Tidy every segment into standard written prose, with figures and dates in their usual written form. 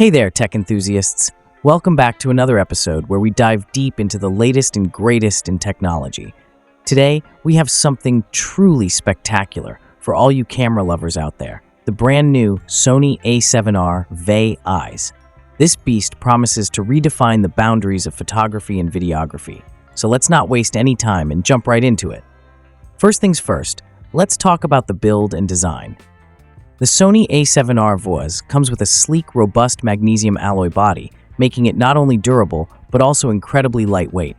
Hey there, tech enthusiasts. Welcome back to another episode where we dive deep into the latest and greatest in technology. Today, we have something truly spectacular for all you camera lovers out there. The brand new Sony A7R VI. This beast promises to redefine the boundaries of photography and videography. So let's not waste any time and jump right into it. First things first, let's talk about the build and design. The Sony A7R VI comes with a sleek, robust magnesium alloy body, making it not only durable, but also incredibly lightweight,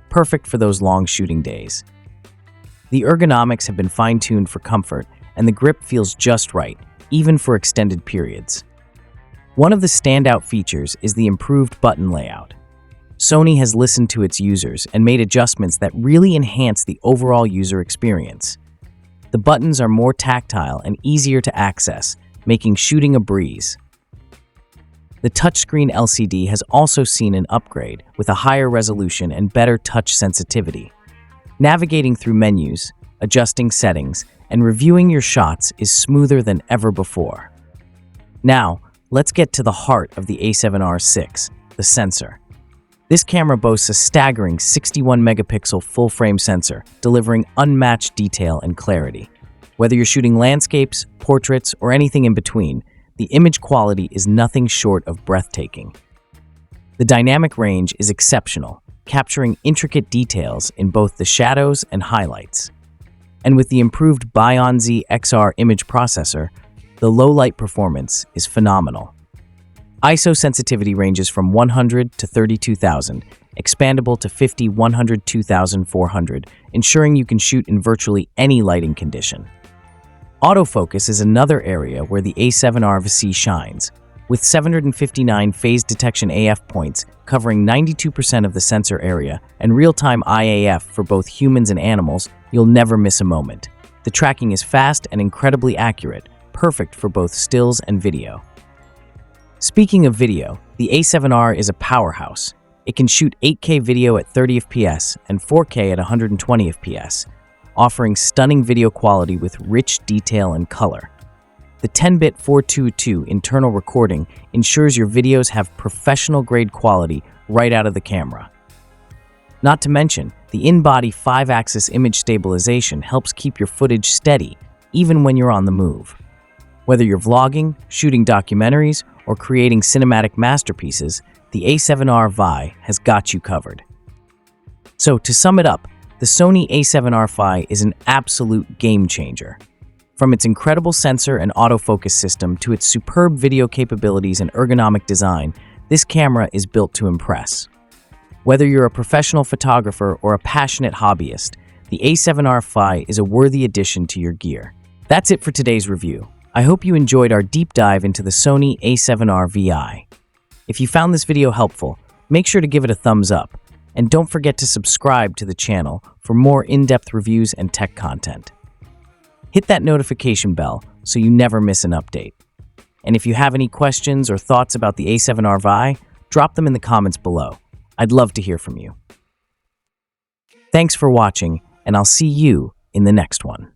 perfect for those long shooting days. The ergonomics have been fine-tuned for comfort, and the grip feels just right, even for extended periods. One of the standout features is the improved button layout. Sony has listened to its users and made adjustments that really enhance the overall user experience. The buttons are more tactile and easier to access, making shooting a breeze. The touchscreen LCD has also seen an upgrade with a higher resolution and better touch sensitivity. Navigating through menus, adjusting settings, and reviewing your shots is smoother than ever before. Now, let's get to the heart of the A7R VI, the sensor. This camera boasts a staggering 61-megapixel full-frame sensor, delivering unmatched detail and clarity. Whether you're shooting landscapes, portraits, or anything in between, the image quality is nothing short of breathtaking. The dynamic range is exceptional, capturing intricate details in both the shadows and highlights. And with the improved BIONZ XR image processor, the low-light performance is phenomenal. ISO sensitivity ranges from 100 to 32,000, expandable to 50, 100, 2,400, ensuring you can shoot in virtually any lighting condition. Autofocus is another area where the A7R VI shines. With 759 phase detection AF points covering 92% of the sensor area and real-time IAF for both humans and animals, you'll never miss a moment. The tracking is fast and incredibly accurate, perfect for both stills and video. Speaking of video, the A7R is a powerhouse. It can shoot 8K video at 30 FPS and 4K at 120 FPS, offering stunning video quality with rich detail and color. The 10-bit 422 internal recording ensures your videos have professional-grade quality right out of the camera. Not to mention, the in-body 5-axis image stabilization helps keep your footage steady, even when you're on the move. Whether you're vlogging, shooting documentaries, or creating cinematic masterpieces, the A7R VI has got you covered. So, to sum it up, the Sony A7R VI is an absolute game-changer. From its incredible sensor and autofocus system to its superb video capabilities and ergonomic design, this camera is built to impress. Whether you're a professional photographer or a passionate hobbyist, the A7R VI is a worthy addition to your gear. That's it for today's review. I hope you enjoyed our deep dive into the Sony A7R VI. If you found this video helpful, make sure to give it a thumbs up, and don't forget to subscribe to the channel for more in-depth reviews and tech content. Hit that notification bell so you never miss an update. And if you have any questions or thoughts about the A7R VI, drop them in the comments below. I'd love to hear from you. Thanks for watching, and I'll see you in the next one.